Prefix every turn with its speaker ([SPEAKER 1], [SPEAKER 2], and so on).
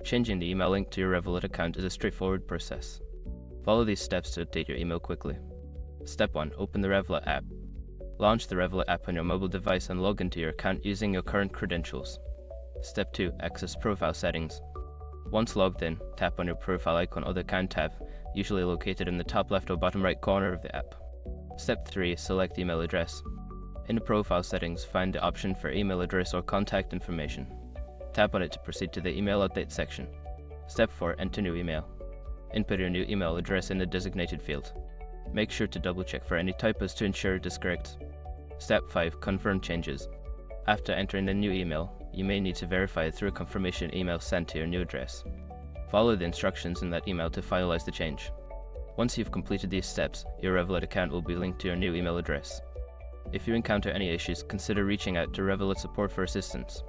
[SPEAKER 1] Changing the email link to your Revolut account is a straightforward process. Follow these steps to update your email quickly. Step 1. Open the Revolut app. Launch the Revolut app on your mobile device and log into your account using your current credentials. Step 2. Access profile settings. Once logged in, tap on your profile icon or the account tab, usually located in the top left or bottom right corner of the app. Step 3. Select email address. In the profile settings, find the option for email address or contact information. Tap on it to proceed to the email update section. Step 4. Enter new email. Input your new email address in the designated field. Make sure to double check for any typos to ensure it is correct. Step 5. Confirm changes. After entering the new email, you may need to verify it through a confirmation email sent to your new address. Follow the instructions in that email to finalize the change. Once you've completed these steps, your Revolut account will be linked to your new email address. If you encounter any issues, consider reaching out to Revolut support for assistance.